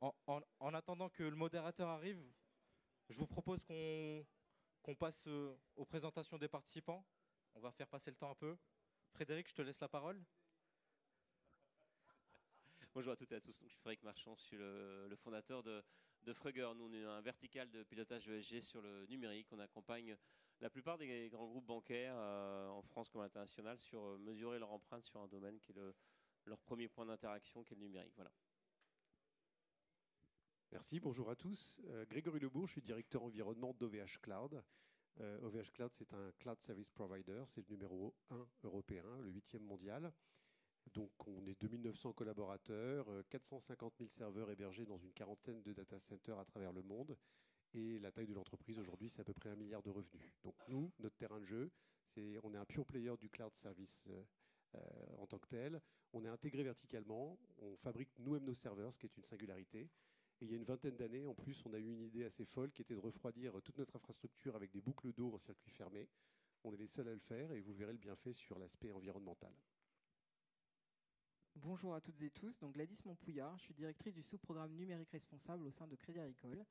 En attendant que le modérateur arrive, je vous propose qu'on passe aux présentations des participants. On va faire passer le temps un peu. Frédéric, je te laisse la parole. Bonjour à toutes et à tous, donc, je suis Frédéric Marchand, je suis le fondateur de Frugger. Nous, on est un vertical de pilotage ESG sur le numérique. On accompagne la plupart des grands groupes bancaires en France comme à l'international sur mesurer leur empreinte sur un domaine qui est leur premier point d'interaction, qui est le numérique. Voilà. Merci, bonjour à tous. Grégory Lebourg, je suis directeur environnement d'OVH Cloud. OVH Cloud, c'est un cloud service provider, c'est le numéro 1 européen, le 8e mondial. Donc on est 2900 collaborateurs, 450 000 serveurs hébergés dans une quarantaine de data centers à travers le monde. Et la taille de l'entreprise aujourd'hui, c'est à peu près 1 milliard de revenus. Donc nous, notre terrain de jeu, on est un pure player du cloud service en tant que tel. On est intégré verticalement, on fabrique nous-mêmes nos serveurs, ce qui est une singularité. Et il y a une vingtaine d'années, en plus, on a eu une idée assez folle qui était de refroidir toute notre infrastructure avec des boucles d'eau en circuit fermé. On est les seuls à le faire et vous verrez le bienfait sur l'aspect environnemental. Bonjour à toutes et tous, donc Gladys Montpouillard, je suis directrice du sous-programme numérique responsable au sein de Crédit Agricole.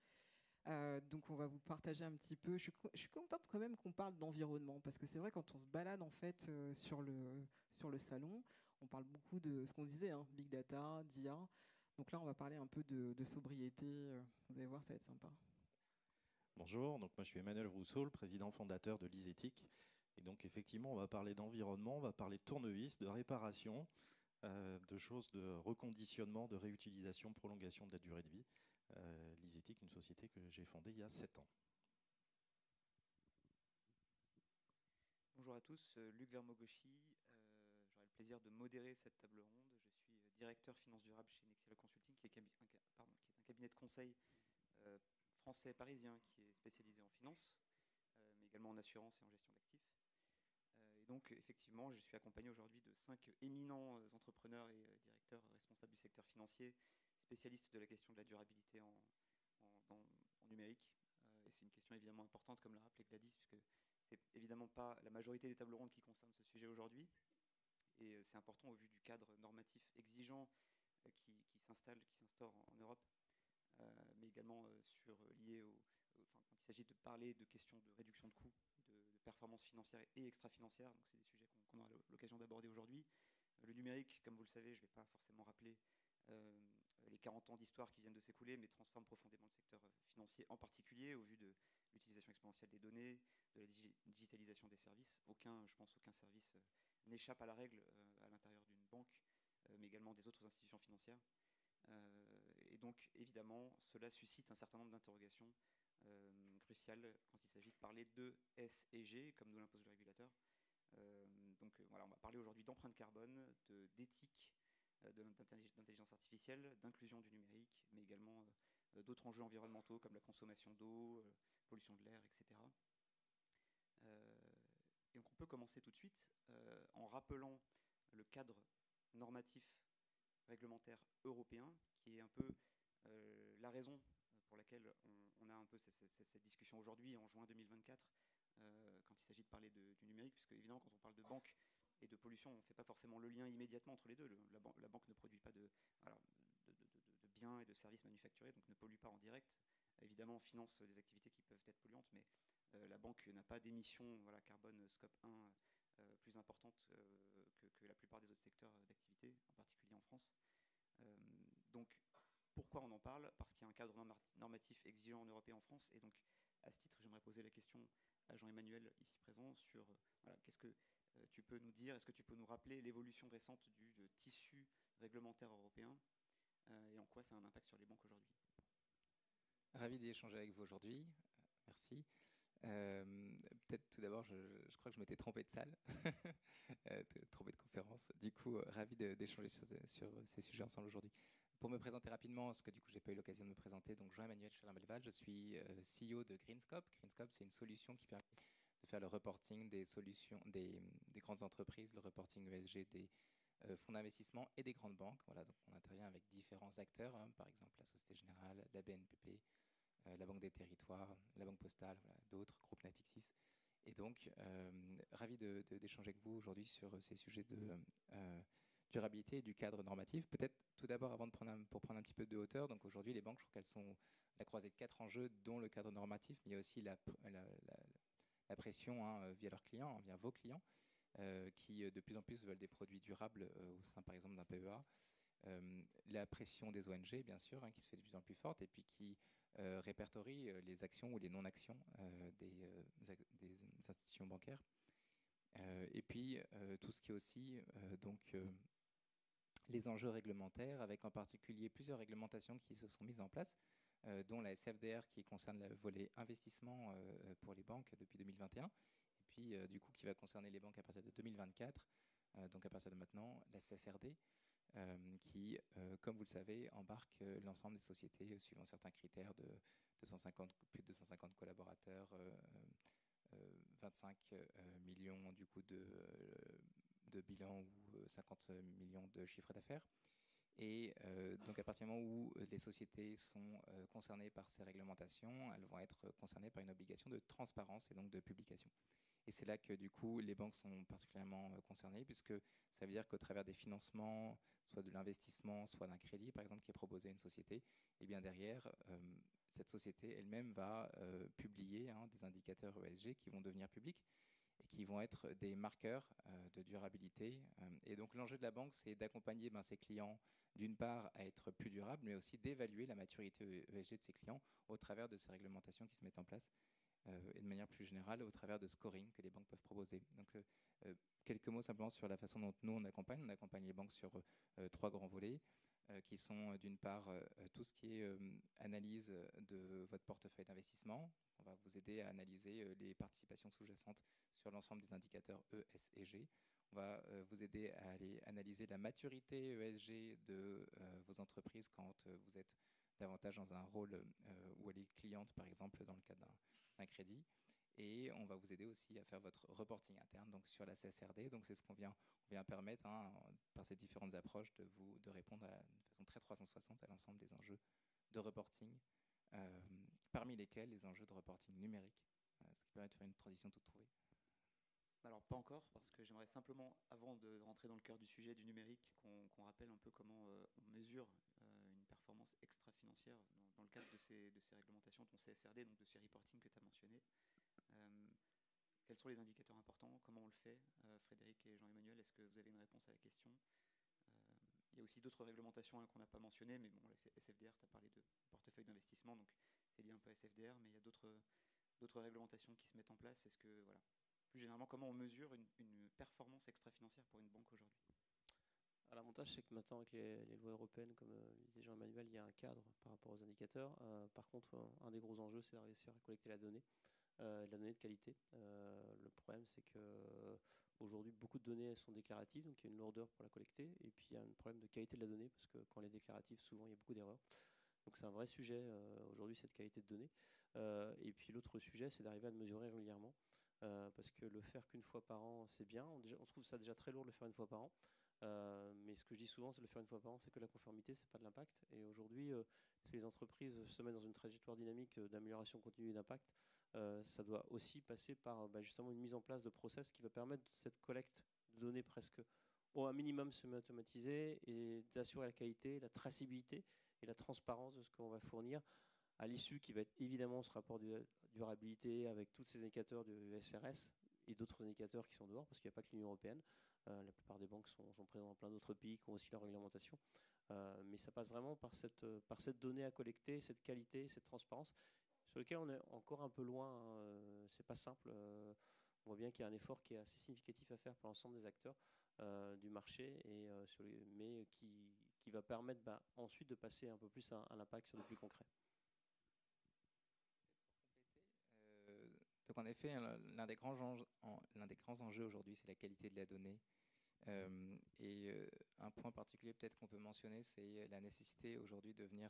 Donc on va vous partager un petit peu, je suis contente quand même qu'on parle d'environnement, parce que c'est vrai quand on se balade en fait sur le salon, on parle beaucoup de ce qu'on disait, hein, Big Data, d'IA. Donc là on va parler un peu de sobriété, vous allez voir ça va être sympa. Bonjour, donc moi je suis Emmanuel Rousseau, le président fondateur de l'ISEThic. Et donc effectivement on va parler d'environnement, on va parler de tournevis, de réparation, de choses de reconditionnement, de réutilisation, prolongation de la durée de vie. L'ISEThic, une société que j'ai fondée il y a 7 ans. Bonjour à tous, Luc Vermogoshi. J'aurai le plaisir de modérer cette table ronde. Je suis directeur finance durable chez Nexial Consulting, qui est un cabinet de conseil français parisien qui est spécialisé en finance, mais également en assurance et en gestion d'actifs. Et donc, effectivement, je suis accompagné aujourd'hui de 5 éminents entrepreneurs et directeurs responsables du secteur financier, spécialistes de la question de la durabilité en numérique. Et c'est une question évidemment importante, comme l'a rappelé Gladys, puisque c'est évidemment pas la majorité des tables rondes qui concernent ce sujet aujourd'hui. Et c'est important au vu du cadre normatif exigeant qui s'instaure en Europe, mais également lié quand il s'agit de parler de questions de réduction de coûts, de performance financière et extra-financière. Donc c'est des sujets qu'on aura l'occasion d'aborder aujourd'hui. Le numérique, comme vous le savez, je ne vais pas forcément rappeler les 40 ans d'histoire qui viennent de s'écouler, mais transforme profondément le secteur financier, en particulier au vu de l'utilisation exponentielle des données, de la digitalisation des services. Je pense aucun service n'échappe à la règle à l'intérieur d'une banque, mais également des autres institutions financières. Et donc, évidemment, cela suscite un certain nombre d'interrogations cruciales quand il s'agit de parler de S et G, comme nous l'impose le régulateur. Voilà, on va parler aujourd'hui d'empreinte carbone, d'éthique, d'intelligence artificielle, d'inclusion du numérique, mais également d'autres enjeux environnementaux comme la consommation d'eau, pollution de l'air, etc. Et donc on peut commencer tout de suite en rappelant le cadre normatif réglementaire européen, qui est un peu la raison pour laquelle on a un peu cette discussion aujourd'hui, en juin 2024, quand il s'agit de parler du numérique, puisque évidemment, quand on parle de banque et de pollution, on ne fait pas forcément le lien immédiatement entre les deux. La banque ne produit pas de biens et de services manufacturés, donc ne pollue pas en direct. Évidemment, on finance des activités qui peuvent être polluantes, mais la banque n'a pas d'émissions carbone scope 1 plus importantes que la plupart des autres secteurs d'activité, en particulier en France. Donc, pourquoi on en parle? Parce qu'il y a un cadre normatif exigeant en Europe et en France. Et donc, à ce titre, j'aimerais poser la question à Jean-Emmanuel, ici présent, sur qu'est-ce que tu peux nous dire? Est-ce que tu peux nous rappeler l'évolution récente du tissu réglementaire européen et en quoi ça a un impact sur les banques aujourd'hui? Ravi d'échanger avec vous aujourd'hui. Merci. Peut-être tout d'abord, je crois que je m'étais trompé de salle, trompé de conférence. Du coup, ravi d'échanger sur ces sujets ensemble aujourd'hui. Pour me présenter rapidement, parce que du coup, j'ai pas eu l'occasion de me présenter, donc Jean-Emmanuel Chalin-Belval, je suis CEO de Greenscope. Greenscope, c'est une solution qui permet de faire le reporting des solutions des grandes entreprises, le reporting ESG des fonds d'investissement et des grandes banques. Voilà, donc on intervient avec différents acteurs, hein, par exemple la Société Générale, la BNPP, la Banque des Territoires, la Banque Postale, voilà, d'autres, groupe Natixis. Et donc, ravi d'échanger avec vous aujourd'hui sur ces sujets de durabilité et du cadre normatif. Peut-être tout d'abord, pour prendre un petit peu de hauteur, donc aujourd'hui, les banques, je crois qu'elles sont à la croisée de 4 enjeux, dont le cadre normatif, mais il y a aussi la pression via leurs clients, via vos clients, qui de plus en plus veulent des produits durables au sein, par exemple, d'un PEA. La pression des ONG, bien sûr, qui se fait de plus en plus forte, et puis qui répertorie les actions ou les non-actions des institutions bancaires. Et puis tout ce qui est aussi les enjeux réglementaires, avec en particulier plusieurs réglementations qui se sont mises en place, dont la SFDR qui concerne le volet investissement pour les banques depuis 2021, et puis du coup qui va concerner les banques à partir de 2024, donc à partir de maintenant, la CSRD, qui, comme vous le savez, embarque l'ensemble des sociétés suivant certains critères de plus de 250 collaborateurs, 25 millions du coup de bilan ou 50 millions de chiffre d'affaires. Et donc à partir du moment où les sociétés sont concernées par ces réglementations, elles vont être concernées par une obligation de transparence et donc de publication. Et c'est là que du coup les banques sont particulièrement concernées, puisque ça veut dire qu'au travers des financements, soit de l'investissement, soit d'un crédit par exemple qui est proposé à une société, et bien derrière cette société elle-même va publier des indicateurs ESG qui vont devenir publics et qui vont être des marqueurs de durabilité. Et donc l'enjeu de la banque, c'est d'accompagner ses clients d'une part à être plus durables, mais aussi d'évaluer la maturité ESG de ses clients au travers de ces réglementations qui se mettent en place et de manière plus générale au travers de scoring que les banques peuvent proposer. Donc quelques mots simplement sur la façon dont nous on accompagne. On accompagne les banques sur 3 grands volets qui sont d'une part tout ce qui est analyse de votre portefeuille d'investissement. On va vous aider à analyser les participations sous-jacentes sur l'ensemble des indicateurs E, S et G. On va vous aider à aller analyser la maturité ESG de vos entreprises quand vous êtes davantage dans un rôle où elle est cliente, par exemple, dans le cadre d'un crédit. Et on va vous aider aussi à faire votre reporting interne donc sur la CSRD. Donc c'est ce qu'on vient permettre par ces différentes approches de répondre de façon très 360 à l'ensemble des enjeux de reporting, parmi lesquels les enjeux de reporting numérique, ce qui permet de faire une transition toute trouvée. Alors pas encore, parce que j'aimerais simplement, avant de rentrer dans le cœur du sujet du numérique, qu'on rappelle un peu comment on mesure une performance extra-financière dans le cadre de ces réglementations, ton CSRD, donc de ces reporting que tu as mentionné. Quels sont les indicateurs importants? Comment on le fait? Frédéric et Jean-Emmanuel, est-ce que vous avez une réponse à la question? Il y a aussi d'autres réglementations qu'on n'a pas mentionnées, mais bon, la SFDR, tu as parlé de portefeuille d'investissement, donc c'est lié un peu à SFDR, mais il y a d'autres réglementations qui se mettent en place. Est-ce que, voilà, plus généralement, comment on mesure une performance extra-financière pour une banque aujourd'hui? L'avantage, c'est que maintenant, avec les lois européennes, comme disait Jean-Emmanuel, il y a un cadre par rapport aux indicateurs. Par contre, un des gros enjeux, c'est de réussir à collecter la donnée de qualité. Le problème, c'est qu'aujourd'hui, beaucoup de données elles sont déclaratives, donc il y a une lourdeur pour la collecter. Et puis, il y a un problème de qualité de la donnée, parce que quand elle est déclarative, souvent, il y a beaucoup d'erreurs. Donc, c'est un vrai sujet, aujourd'hui, cette qualité de données. Et puis, l'autre sujet, c'est d'arriver à le mesurer régulièrement. Parce que le faire qu'une fois par an, c'est bien. On trouve ça déjà très lourd de le faire une fois par an. Mais ce que je dis souvent, c'est le faire une fois par an, c'est que la conformité, c'est pas de l'impact. Et aujourd'hui, si les entreprises se mettent dans une trajectoire dynamique d'amélioration continue d'impact, ça doit aussi passer par justement une mise en place de process qui va permettre cette collecte de données presque au minimum semi-automatisée et d'assurer la qualité, la traçabilité et la transparence de ce qu'on va fournir à l'issue qui va être évidemment ce rapport de durabilité avec tous ces indicateurs de SRS et d'autres indicateurs qui sont dehors, parce qu'il n'y a pas que l'Union européenne. La plupart des banques sont présentes dans plein d'autres pays qui ont aussi leur réglementation. Mais ça passe vraiment par cette donnée à collecter, cette qualité, cette transparence, sur lequel on est encore un peu loin. C'est pas simple. On voit bien qu'il y a un effort qui est assez significatif à faire pour l'ensemble des acteurs du marché, mais qui va permettre ensuite de passer un peu plus à l'impact sur le plus concret. Donc en effet, l'un des grands enjeux aujourd'hui, c'est la qualité de la donnée. Un point particulier peut-être qu'on peut mentionner, c'est la nécessité aujourd'hui de venir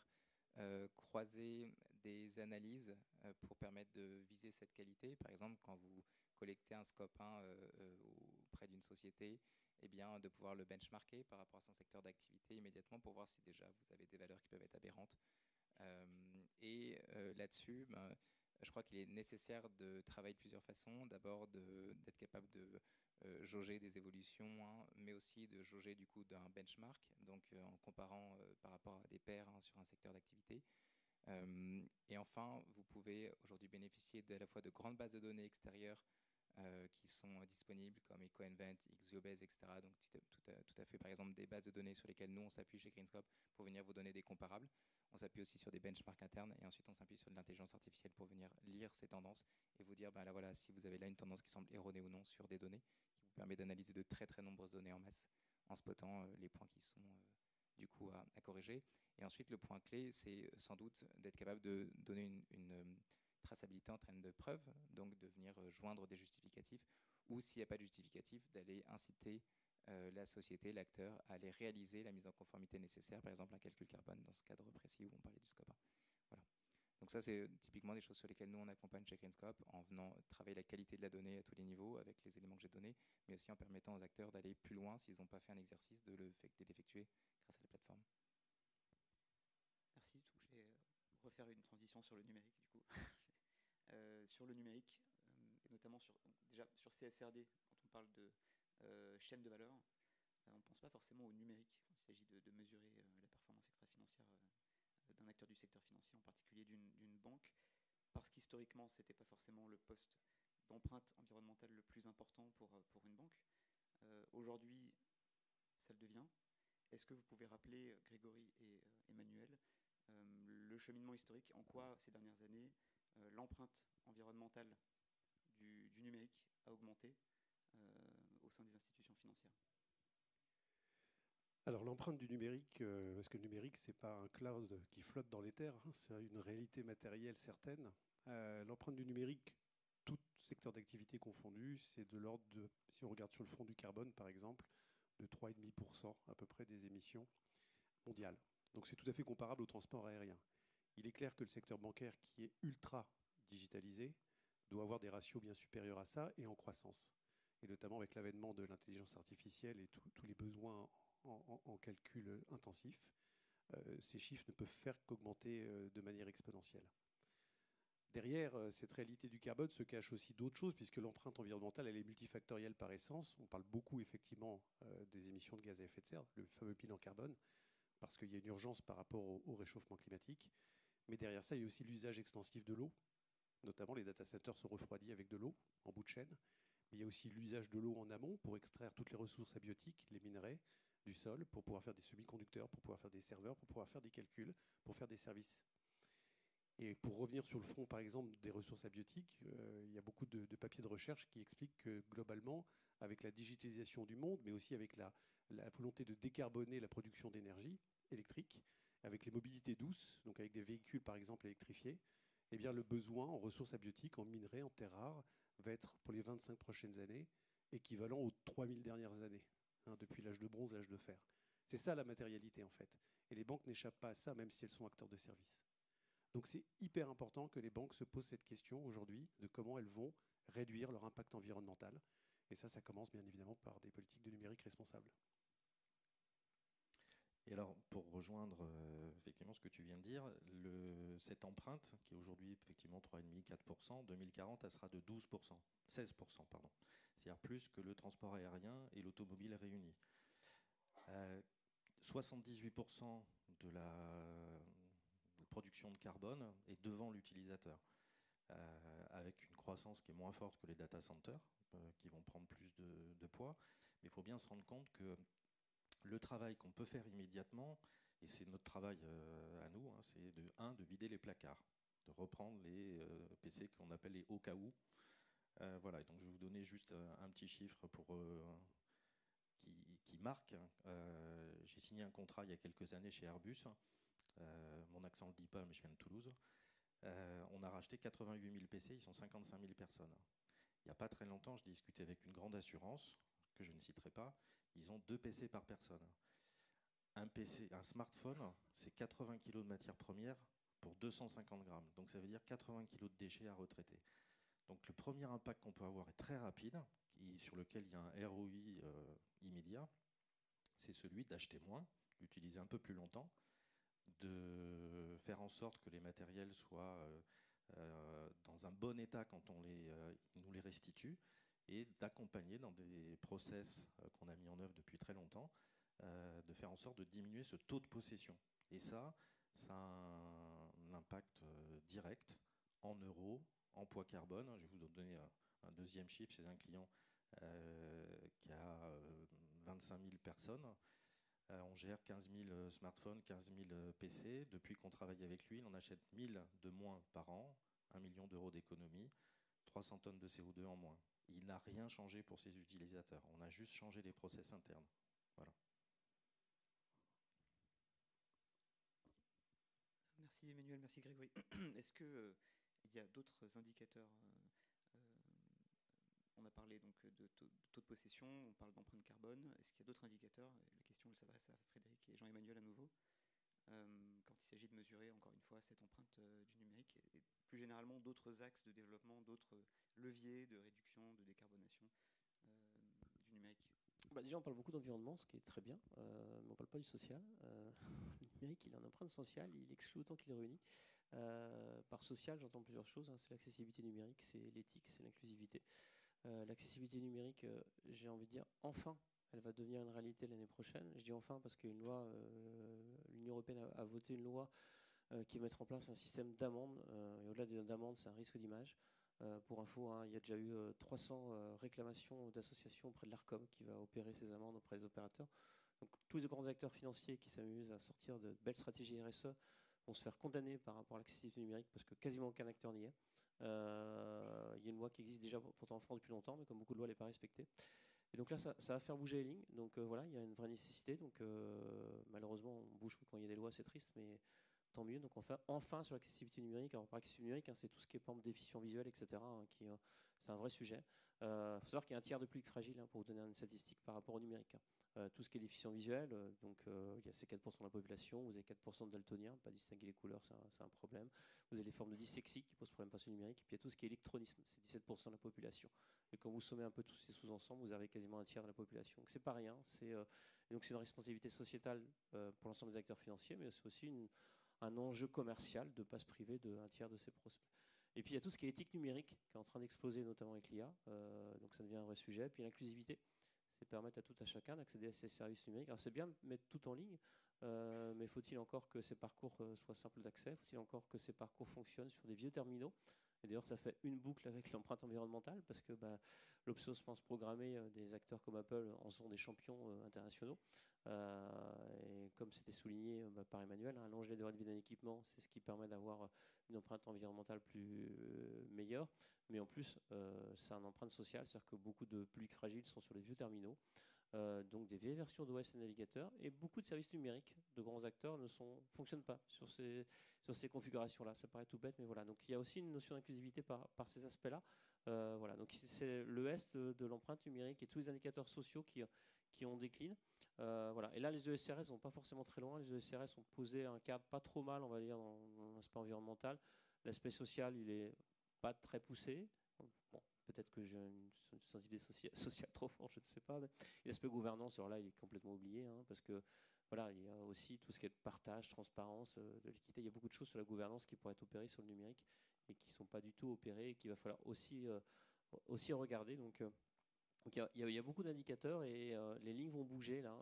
croiser des analyses pour permettre de viser cette qualité. Par exemple, quand vous collectez un scope 1 auprès d'une société, eh bien, de pouvoir le benchmarker par rapport à son secteur d'activité immédiatement pour voir si déjà vous avez des valeurs qui peuvent être aberrantes. Là-dessus, je crois qu'il est nécessaire de travailler de plusieurs façons. D'abord, d'être capable de jauger des évolutions, hein, mais aussi de jauger du coup d'un benchmark, donc en comparant par rapport à des pairs, hein, sur un secteur d'activité. Et enfin, vous pouvez aujourd'hui bénéficier à la fois de grandes bases de données extérieures qui sont disponibles comme EcoInvent, XGeoBase, etc. Donc tout à fait, par exemple, des bases de données sur lesquelles nous on s'appuie chez Greenscope pour venir vous donner des comparables. On s'appuie aussi sur des benchmarks internes et ensuite on s'appuie sur de l'intelligence artificielle pour venir lire ces tendances et vous dire, ben là voilà, si vous avez là une tendance qui semble erronée ou non sur des données, qui vous permet d'analyser de très très nombreuses données en masse en spottant les points qui sont du coup à corriger. Et ensuite, le point clé, c'est sans doute d'être capable de donner une traçabilité en termes de preuves, donc de venir joindre des justificatifs, ou s'il n'y a pas de justificatif, d'aller inciter la société, l'acteur, à aller réaliser la mise en conformité nécessaire, par exemple un calcul carbone dans ce cadre précis où on parlait du scope 1. Voilà. Donc ça, c'est typiquement des choses sur lesquelles nous, on accompagne chez Greenscope en venant travailler la qualité de la donnée à tous les niveaux avec les éléments que j'ai donnés, mais aussi en permettant aux acteurs d'aller plus loin s'ils n'ont pas fait un exercice de l'effectuer grâce à la plateforme. Merci. Donc, je vais refaire une transition sur le numérique, du coup. Sur le numérique, et notamment déjà sur CSRD, quand on parle de chaîne de valeur, on ne pense pas forcément au numérique quand il s'agit de mesurer la performance extra-financière d'un acteur du secteur financier, en particulier d'une banque, parce qu'historiquement, ce n'était pas forcément le poste d'empreinte environnementale le plus important pour une banque. Aujourd'hui, ça le devient. Est-ce que vous pouvez rappeler, Grégory et Emmanuel, le cheminement historique, en quoi ces dernières années, l'empreinte environnementale du numérique a augmenté au sein des institutions financières? Alors l'empreinte du numérique, parce que le numérique, ce n'est pas un cloud qui flotte dans l'éther, hein, c'est une réalité matérielle certaine. L'empreinte du numérique, tout secteur d'activité confondu, c'est de l'ordre de, si on regarde sur le front du carbone par exemple, de 3,5% à peu près des émissions mondiales. Donc c'est tout à fait comparable au transport aérien. Il est clair que le secteur bancaire, qui est ultra digitalisé, doit avoir des ratios bien supérieurs à ça et en croissance. Et notamment avec l'avènement de l'intelligence artificielle et tous les besoins en calcul intensif, ces chiffres ne peuvent faire qu'augmenter de manière exponentielle. Derrière cette réalité du carbone se cachent aussi d'autres choses, puisque l'empreinte environnementale, elle est multifactorielle par essence. On parle beaucoup effectivement des émissions de gaz à effet de serre, le fameux bilan carbone, parce qu'il y a une urgence par rapport au réchauffement climatique. Mais derrière ça, il y a aussi l'usage extensif de l'eau. Notamment, les data centers sont refroidis avec de l'eau en bout de chaîne. Mais il y a aussi l'usage de l'eau en amont pour extraire toutes les ressources abiotiques, les minerais du sol, pour pouvoir faire des semi-conducteurs, pour pouvoir faire des serveurs, pour pouvoir faire des calculs, pour faire des services. Et pour revenir sur le front, par exemple, des ressources abiotiques, il y a beaucoup de papiers de recherche qui expliquent que globalement, avec la digitalisation du monde, mais aussi avec la volonté de décarboner la production d'énergie électrique, avec les mobilités douces, donc avec des véhicules par exemple électrifiés, eh bien, le besoin en ressources abiotiques, en minerais, en terres rares, va être pour les 25 prochaines années équivalent aux 3000 dernières années, hein, depuis l'âge de bronze, l'âge de fer. C'est ça la matérialité en fait. Et les banques n'échappent pas à ça, même si elles sont acteurs de service. Donc c'est hyper important que les banques se posent cette question aujourd'hui de comment elles vont réduire leur impact environnemental. Et ça commence bien évidemment par des politiques de numérique responsables. Et alors, pour rejoindre effectivement ce que tu viens de dire, cette empreinte, qui est aujourd'hui effectivement 3,5-4%, en 2040, elle sera de 12%, 16%, pardon. C'est-à-dire plus que le transport aérien et l'automobile réunis. 78% de la production de carbone est devant l'utilisateur, avec une croissance qui est moins forte que les data centers, qui vont prendre plus de poids. Mais il faut bien se rendre compte que le travail qu'on peut faire immédiatement, et c'est notre travail à nous, hein, c'est de vider les placards, de reprendre les PC qu'on appelle les au cas où. Voilà, et donc je vais vous donner juste un petit chiffre qui marque. J'ai signé un contrat il y a quelques années chez Airbus. Mon accent ne le dit pas, mais je viens de Toulouse. On a racheté 88 000 PC, ils sont 55 000 personnes. Il n'y a pas très longtemps, je discutais avec une grande assurance, que je ne citerai pas. Ils ont 2 PC par personne. Un smartphone, c'est 80 kg de matière première pour 250 grammes. Donc ça veut dire 80 kg de déchets à retraiter. Donc le premier impact qu'on peut avoir est très rapide, sur lequel il y a un ROI immédiat. C'est celui d'acheter moins, d'utiliser un peu plus longtemps, de faire en sorte que les matériels soient dans un bon état quand ils nous les restituent, et d'accompagner dans des process qu'on a mis en œuvre depuis très longtemps, de faire en sorte de diminuer ce taux de possession. Et ça a un impact direct en euros, en poids carbone. Je vais vous donner un deuxième chiffre chez un client qui a 25 000 personnes. On gère 15 000 smartphones, 15 000 PC. Depuis qu'on travaille avec lui, on achète 1 000 de moins par an, 1 million d'euros d'économie, 300 tonnes de CO2 en moins. Il n'a rien changé pour ses utilisateurs. On a juste changé les process internes. Voilà. Merci Emmanuel, merci Grégory. Est-ce qu'il y a d'autres indicateurs on a parlé donc de taux de possession, on parle d'empreinte carbone. Est-ce qu'il y a d'autres indicateurs? La question elle s'adresse à Frédéric et Jean-Emmanuel à nouveau. Quand il s'agit de mesurer encore une fois cette empreinte du numérique et plus généralement d'autres axes de développement, d'autres leviers de réduction, de décarbonation du numérique. Déjà, on parle beaucoup d'environnement, ce qui est très bien, mais on ne parle pas du social. Le numérique, il a une empreinte sociale, il exclut autant qu'il réunit. Par social, j'entends plusieurs choses. C'est l'accessibilité numérique, c'est l'éthique, c'est l'inclusivité. L'accessibilité numérique, j'ai envie de dire, enfin, elle va devenir une réalité l'année prochaine. Je dis enfin parce qu'une loi, l'Union européenne a voté une loi qui va mettre en place un système d'amende. Et au-delà d'amende, c'est un risque d'image. Pour info, il y a déjà eu 300 réclamations d'associations auprès de l'ARCOM qui va opérer ces amendes auprès des opérateurs. Donc, tous les grands acteurs financiers qui s'amusent à sortir de belles stratégies RSE vont se faire condamner par rapport à l'accessibilité numérique parce que quasiment aucun acteur n'y est. Il y a une loi qui existe déjà pourtant en France depuis longtemps, mais comme beaucoup de lois, elle n'est pas respectée. Et donc là, ça va faire bouger les lignes. Donc voilà, il y a une vraie nécessité. Donc malheureusement, on bouge quand il y a des lois, c'est triste, mais tant mieux. Donc enfin sur l'accessibilité numérique. Alors par accessibilité numérique, c'est tout ce qui est par exemple déficients visuels, etc. C'est un vrai sujet. Il faut savoir qu'il y a un tiers de public fragile, pour vous donner une statistique par rapport au numérique. Tout ce qui est déficient visuel, donc il y a ces 4% de la population, vous avez 4% de daltoniens, pas distinguer les couleurs, c'est un problème. Vous avez les formes de dyslexie qui posent problème par ce numérique, et puis il y a tout ce qui est électronisme, c'est 17% de la population. Et quand vous sommez un peu tous ces sous-ensembles, vous avez quasiment un tiers de la population. Donc c'est pas rien, donc c'est une responsabilité sociétale pour l'ensemble des acteurs financiers, mais c'est aussi un enjeu commercial de ne pas se priver d'un tiers de ses prospects. Et puis il y a tout ce qui est éthique numérique qui est en train d'exploser, notamment avec l'IA, donc ça devient un vrai sujet. Puis l'inclusivité, c'est permettre à tout à chacun d'accéder à ces services numériques. Alors c'est bien de mettre tout en ligne, mais faut-il encore que ces parcours soient simples d'accès? Faut-il encore que ces parcours fonctionnent sur des vieux terminaux? Et d'ailleurs, ça fait une boucle avec l'empreinte environnementale, parce que l'obsolescence programmée des acteurs comme Apple en sont des champions internationaux. Et comme c'était souligné par Emmanuel, allonger la durée de vie d'un équipement, c'est ce qui permet d'avoir une empreinte environnementale meilleure. Mais en plus, c'est une empreinte sociale, c'est-à-dire que beaucoup de publics fragiles sont sur les vieux terminaux. Donc des vieilles versions d'OS et navigateurs, et beaucoup de services numériques de grands acteurs ne fonctionnent pas sur ces configurations-là. Ça paraît tout bête, mais voilà. Donc il y a aussi une notion d'inclusivité par ces aspects-là. Voilà. Donc c'est le S de l'empreinte numérique et tous les indicateurs sociaux qui ont décliné. Voilà. Et là, les ESRS sont pas forcément très loin. Les ESRS ont posé un cadre pas trop mal, on va dire, dans l'aspect environnemental. L'aspect social, il est pas très poussé. Bon, peut-être que j'ai une sensibilité sociale trop forte, je ne sais pas. Mais l'aspect gouvernance, alors là, il est complètement oublié, parce que voilà, il y a aussi tout ce qui est de partage, transparence, de l'équité. Il y a beaucoup de choses sur la gouvernance qui pourraient être opérées sur le numérique et qui ne sont pas du tout opérées et qu'il va falloir aussi regarder. Donc il y a beaucoup d'indicateurs et les lignes vont bouger là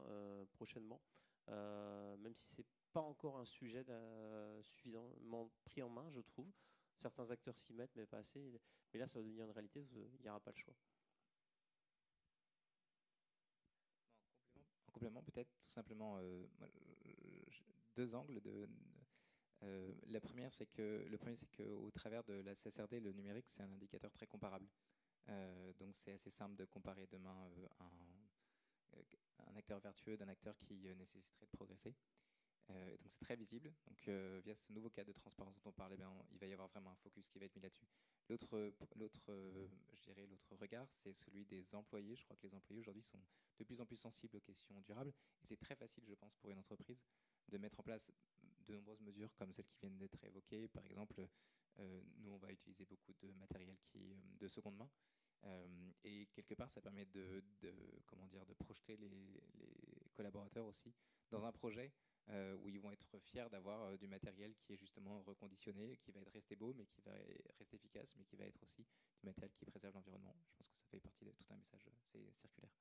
prochainement, même si c'est pas encore un sujet suffisamment pris en main, je trouve. Certains acteurs s'y mettent, mais pas assez. Mais là, ça va devenir une réalité, il n'y aura pas le choix. En complément, peut-être tout simplement deux angles. Le premier, c'est qu'au travers de la CSRD, le numérique, c'est un indicateur très comparable. Donc c'est assez simple de comparer demain un acteur vertueux d'un acteur qui nécessiterait de progresser. Donc c'est très visible. Donc via ce nouveau cadre de transparence dont on parlait, il va y avoir vraiment un focus qui va être mis là-dessus. L'autre regard, c'est celui des employés. Je crois que les employés aujourd'hui sont de plus en plus sensibles aux questions durables. Et c'est très facile, je pense, pour une entreprise de mettre en place de nombreuses mesures comme celles qui viennent d'être évoquées. Par exemple, nous, on va utiliser beaucoup de matériel qui est de seconde main. Et quelque part, ça permet de projeter les collaborateurs aussi dans un projet où ils vont être fiers d'avoir du matériel qui est justement reconditionné, qui va être resté beau, mais qui va rester efficace, mais qui va être aussi du matériel qui préserve l'environnement. Je pense que ça fait partie de tout un message circulaire.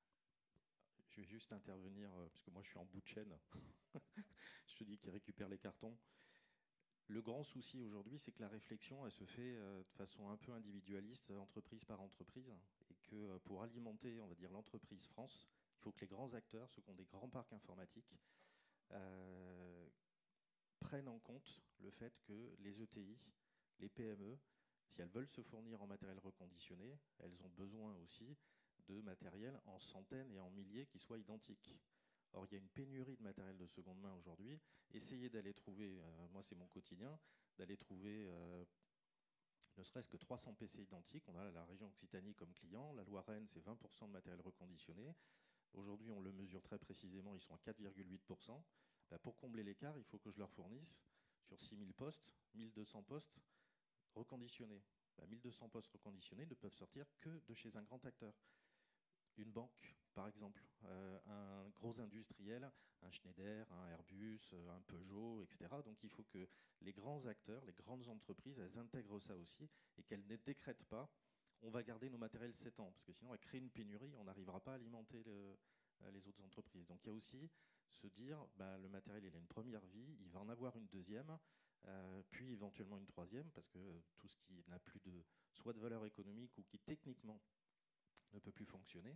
Je vais juste intervenir, parce que moi je suis en bout de chaîne. Je te dis qu'ils récupèrent les cartons. Le grand souci aujourd'hui, c'est que la réflexion, elle se fait de façon un peu individualiste, entreprise par entreprise, et que pour alimenter, on va dire, l'entreprise France, il faut que les grands acteurs, ceux qui ont des grands parcs informatiques, prennent en compte le fait que les ETI, les PME, si elles veulent se fournir en matériel reconditionné, elles ont besoin aussi de matériel en centaines et en milliers qui soient identiques. Or, il y a une pénurie de matériel de seconde main aujourd'hui. Essayez d'aller trouver, moi c'est mon quotidien, d'aller trouver ne serait-ce que 300 PC identiques. On a la région Occitanie comme client, la Loire-Rennes c'est 20% de matériel reconditionné. Aujourd'hui, on le mesure très précisément, ils sont à 4,8%. Pour combler l'écart, il faut que je leur fournisse sur 6000 postes, 1200 postes reconditionnés. 1200 postes reconditionnés ne peuvent sortir que de chez un grand acteur. Une banque, par exemple, un gros industriel, un Schneider, un Airbus, un Peugeot, etc. Donc il faut que les grands acteurs, les grandes entreprises, elles intègrent ça aussi et qu'elles ne décrètent pas on va garder nos matériels 7 ans, parce que sinon, on va créer une pénurie, on n'arrivera pas à alimenter les autres entreprises. Donc il y a aussi se dire, le matériel, il a une première vie, il va en avoir une deuxième, puis éventuellement une troisième, parce que tout ce qui n'a plus soit de valeur économique ou qui techniquement ne peut plus fonctionner,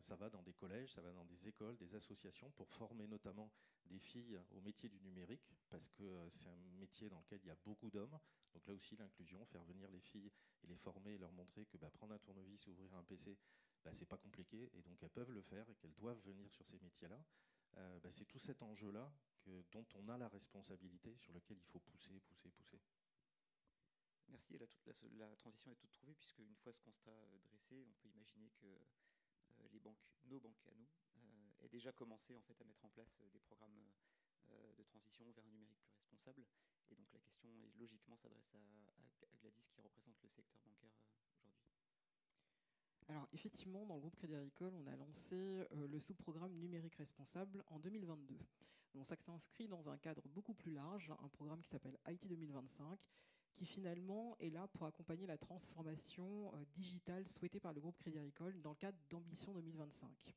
ça va dans des collèges, ça va dans des écoles, des associations, pour former notamment des filles au métier du numérique, parce que c'est un métier dans lequel il y a beaucoup d'hommes. Donc là aussi, l'inclusion, faire venir les filles et les former et leur montrer que prendre un tournevis, ouvrir un PC, c'est pas compliqué, et donc elles peuvent le faire et qu'elles doivent venir sur ces métiers-là. C'est tout cet enjeu-là dont on a la responsabilité, sur lequel il faut pousser. Merci. La transition est toute trouvée, puisque une fois ce constat dressé, on peut imaginer que nos banques à nous, aient déjà commencé en fait à mettre en place des programmes de transition vers un numérique plus responsable. Et donc la question, logiquement, s'adresse à Gladys, qui représente le secteur bancaire aujourd'hui. Alors effectivement, dans le groupe Crédit Agricole, on a lancé le sous-programme numérique responsable en 2022. Donc ça s'inscrit dans un cadre beaucoup plus large, un programme qui s'appelle IT 2025, qui finalement est là pour accompagner la transformation digitale souhaitée par le groupe Crédit Agricole dans le cadre d'Ambition 2025.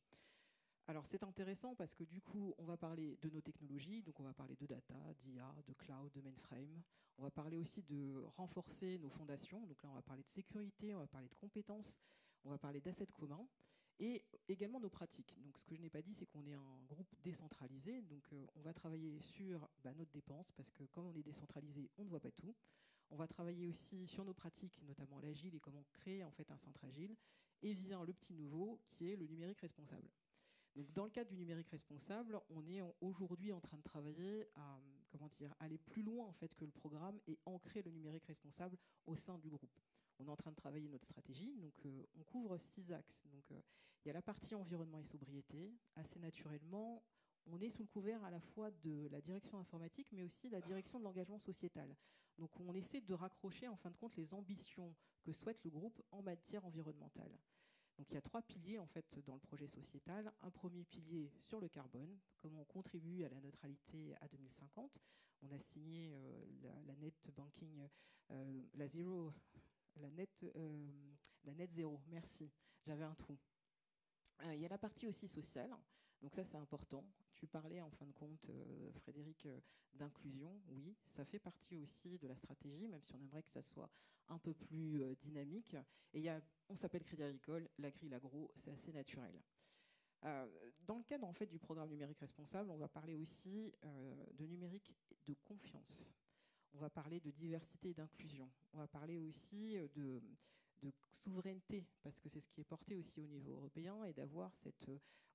Alors c'est intéressant parce que du coup, on va parler de nos technologies, donc on va parler de data, d'IA, de cloud, de mainframe. On va parler aussi de renforcer nos fondations, donc là on va parler de sécurité, on va parler de compétences, on va parler d'assets communs et également nos pratiques. Donc ce que je n'ai pas dit, c'est qu'on est un groupe décentralisé, donc on va travailler sur notre dépense, parce que comme on est décentralisé, on ne voit pas tout. On va travailler aussi sur nos pratiques, notamment l'agile et comment créer en fait un centre agile. Et vient le petit nouveau qui est le numérique responsable. Donc, dans le cadre du numérique responsable, on est aujourd'hui en train de travailler à aller plus loin en fait, que le programme et ancrer le numérique responsable au sein du groupe. On est en train de travailler notre stratégie, donc on couvre 6 axes. Donc, il y a la partie environnement et sobriété. Assez naturellement, on est sous le couvert à la fois de la direction informatique, mais aussi de la direction de l'engagement sociétal. Donc on essaie de raccrocher en fin de compte les ambitions que souhaite le groupe en matière environnementale. Donc il y a 3 piliers en fait dans le projet sociétal. Un premier pilier sur le carbone, comment on contribue à la neutralité à 2050. On a signé la net banking, la net zéro. Merci, j'avais un trou. Il y a la partie aussi sociale. Donc ça, c'est important. Tu parlais en fin de compte, Frédéric, d'inclusion. Oui, ça fait partie aussi de la stratégie, même si on aimerait que ça soit un peu plus dynamique. Et on s'appelle Crédit Agricole, l'agri, l'agro, c'est assez naturel. Dans le cadre en fait, du programme numérique responsable, on va parler aussi de numérique de confiance. On va parler de diversité et d'inclusion. On va parler aussi de souveraineté, parce que c'est ce qui est porté aussi au niveau européen, et d'avoir cette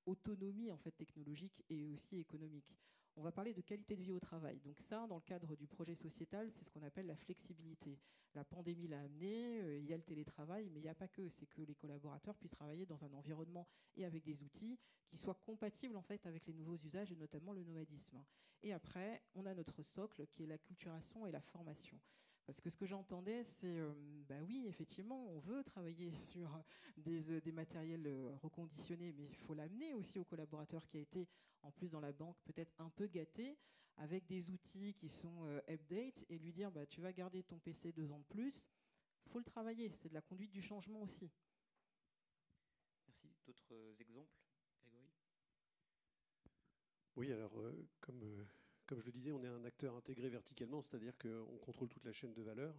autonomie en fait, technologique et aussi économique. On va parler de qualité de vie au travail. Donc ça, dans le cadre du projet sociétal, c'est ce qu'on appelle la flexibilité. La pandémie l'a amené, il y a le télétravail, mais il n'y a pas que. C'est que les collaborateurs puissent travailler dans un environnement et avec des outils qui soient compatibles en fait, avec les nouveaux usages, et notamment le nomadisme. Et après, on a notre socle, qui est l'acculturation et la formation. Parce que ce que j'entendais, c'est, bah oui, effectivement, on veut travailler sur des matériels reconditionnés, mais il faut l'amener aussi au collaborateur qui a été, en plus dans la banque, peut-être un peu gâté, avec des outils qui sont update, et lui dire, bah, tu vas garder ton PC 2 ans de plus, il faut le travailler, c'est de la conduite du changement aussi. Merci. D'autres exemples, Grégory? Oui, alors comme je le disais, on est un acteur intégré verticalement, c'est-à-dire qu'on contrôle toute la chaîne de valeur.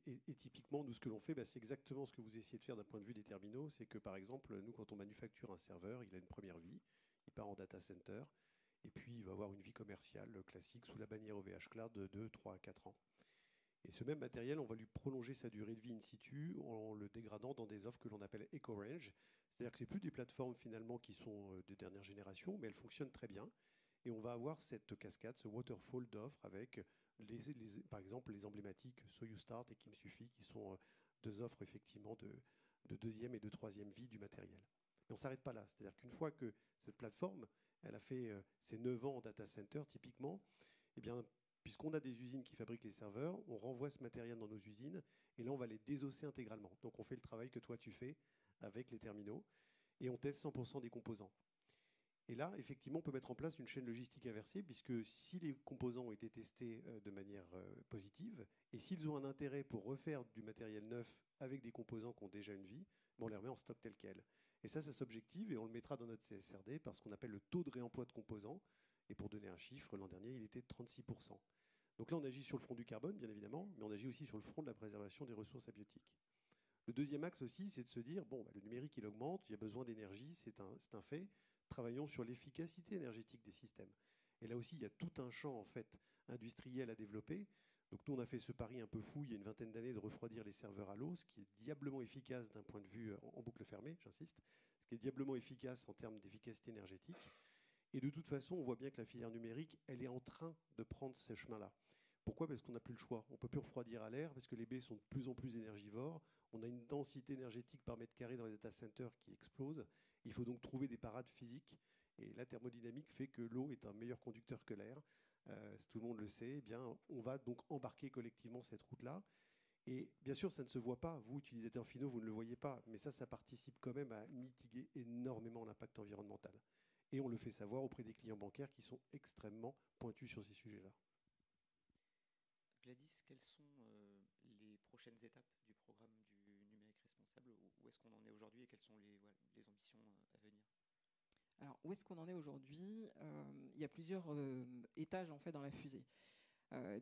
Et typiquement, nous, ce que l'on fait, c'est exactement ce que vous essayez de faire d'un point de vue des terminaux. C'est que, par exemple, nous, quand on manufacture un serveur, il a une première vie, il part en data center, et puis il va avoir une vie commerciale classique sous la bannière OVH Cloud de 2, 3, 4 ans. Et ce même matériel, on va lui prolonger sa durée de vie in situ en le dégradant dans des offres que l'on appelle EcoRange. C'est-à-dire que ce n'est plus des plateformes finalement qui sont de dernière génération, mais elles fonctionnent très bien. Et on va avoir cette cascade, ce waterfall d'offres avec, par exemple, les emblématiques Soyuz Start et Kim Sufi, qui sont deux offres effectivement de deuxième et de troisième vie du matériel. Et on ne s'arrête pas là. C'est-à-dire qu'une fois que cette plateforme, elle a fait ses 9 ans en data center typiquement, eh bien, puisqu'on a des usines qui fabriquent les serveurs, on renvoie ce matériel dans nos usines et là, on va les désosser intégralement. Donc, on fait le travail que toi, tu fais avec les terminaux et on teste 100% des composants. Et là, effectivement, on peut mettre en place une chaîne logistique inversée puisque si les composants ont été testés de manière positive et s'ils ont un intérêt pour refaire du matériel neuf avec des composants qui ont déjà une vie, on les remet en stock tel quel. Et ça s'objective et on le mettra dans notre CSRD par ce qu'on appelle le taux de réemploi de composants. Et pour donner un chiffre, l'an dernier, il était de 36%. Donc là, on agit sur le front du carbone, bien évidemment, mais on agit aussi sur le front de la préservation des ressources abiotiques. Le deuxième axe aussi, c'est de se dire, bon, le numérique, il augmente, il y a besoin d'énergie, c'est un fait. Travaillons sur l'efficacité énergétique des systèmes. Et là aussi, il y a tout un champ, en fait, industriel à développer. Donc nous, on a fait ce pari un peu fou, il y a une vingtaine d'années, de refroidir les serveurs à l'eau, ce qui est diablement efficace d'un point de vue en boucle fermée, j'insiste, ce qui est diablement efficace en termes d'efficacité énergétique. Et de toute façon, on voit bien que la filière numérique, elle est en train de prendre ce chemin-là. Pourquoi ? Parce qu'on n'a plus le choix. On ne peut plus refroidir à l'air parce que les baies sont de plus en plus énergivores. On a une densité énergétique par mètre carré dans les data centers qui explose. Il faut donc trouver des parades physiques. Et la thermodynamique fait que l'eau est un meilleur conducteur que l'air. Tout le monde le sait. Eh bien, on va donc embarquer collectivement cette route-là. Et bien sûr, ça ne se voit pas. Vous, utilisateurs finaux, vous ne le voyez pas. Mais ça participe quand même à mitiguer énormément l'impact environnemental. Et on le fait savoir auprès des clients bancaires qui sont extrêmement pointus sur ces sujets-là. Gladys, quelles sont les prochaines étapes du programme du numérique responsable? Où est-ce qu'on en est aujourd'hui et quelles sont les ambitions à venir? Alors, où est-ce qu'on en est aujourd'hui? Il y a plusieurs étages en fait dans la fusée.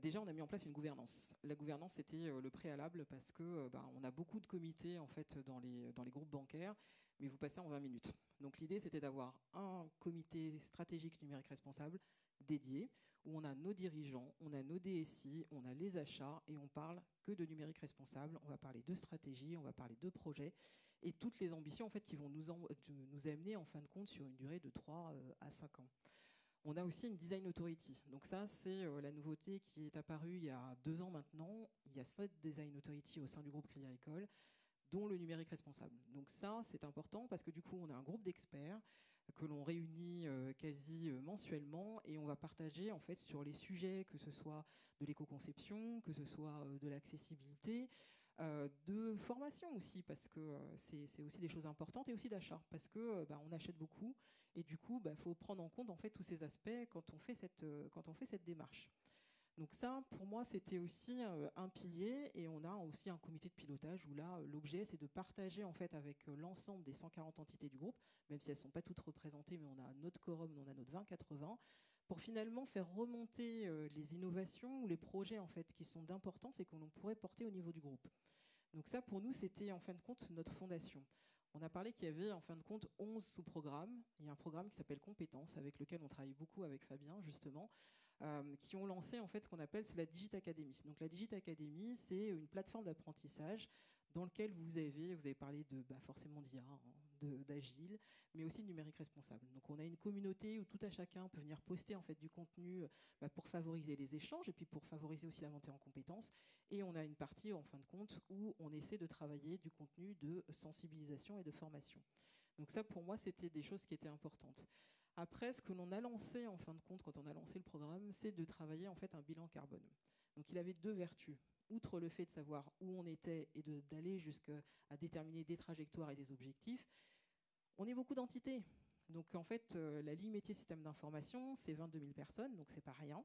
Déjà, on a mis en place une gouvernance. La gouvernance, c'était le préalable parce que on a beaucoup de comités en fait dans les groupes bancaires, mais vous passez en 20 minutes. Donc l'idée, c'était d'avoir un comité stratégique numérique responsable dédié, où on a nos dirigeants, on a nos DSI, on a les achats, et on parle que de numérique responsable. On va parler de stratégie, on va parler de projets, et toutes les ambitions en fait, qui vont nous amener en fin de compte sur une durée de 3 à 5 ans. On a aussi une Design Authority. Donc ça, c'est la nouveauté qui est apparue il y a 2 ans maintenant. Il y a 7 Design Authority au sein du groupe Crédit Agricole, dont le numérique responsable. Donc ça, c'est important parce que du coup, on a un groupe d'experts que l'on réunit quasi mensuellement et on va partager en fait sur les sujets, que ce soit de l'éco-conception, que ce soit de l'accessibilité, de formation aussi, parce que c'est aussi des choses importantes, et aussi d'achat, parce que on achète beaucoup, et du coup, faut prendre en compte en fait tous ces aspects quand on fait cette démarche. Donc ça, pour moi, c'était aussi un pilier, et on a aussi un comité de pilotage où là, l'objet, c'est de partager en fait avec l'ensemble des 140 entités du groupe, même si elles ne sont pas toutes représentées, mais on a notre quorum, on a notre 20-80, pour finalement faire remonter les innovations ou les projets en fait qui sont d'importance et que l'on pourrait porter au niveau du groupe. Donc ça, pour nous, c'était en fin de compte notre fondation. On a parlé qu'il y avait en fin de compte 11 sous-programmes. Il y a un programme qui s'appelle Compétences, avec lequel on travaille beaucoup avec Fabien, justement, qui ont lancé en fait ce qu'on appelle la Digit Academy. Donc la Digit Academy, c'est une plateforme d'apprentissage dans laquelle vous avez parlé de forcément d'IA, d'agile, mais aussi de numérique responsable. Donc on a une communauté où tout à chacun peut venir poster en fait du contenu pour favoriser les échanges et puis pour favoriser aussi la montée en compétences. Et on a une partie en fin de compte où on essaie de travailler du contenu de sensibilisation et de formation. Donc ça, pour moi, c'était des choses qui étaient importantes. Après, ce que l'on a lancé en fin de compte, quand on a lancé le programme, c'est de travailler en fait un bilan carbone. Donc il avait deux vertus. Outre le fait de savoir où on était et d'aller jusqu'à déterminer des trajectoires et des objectifs, on est beaucoup d'entités. Donc en fait, la ligne métier système d'information, c'est 22 000 personnes, donc c'est pas rien.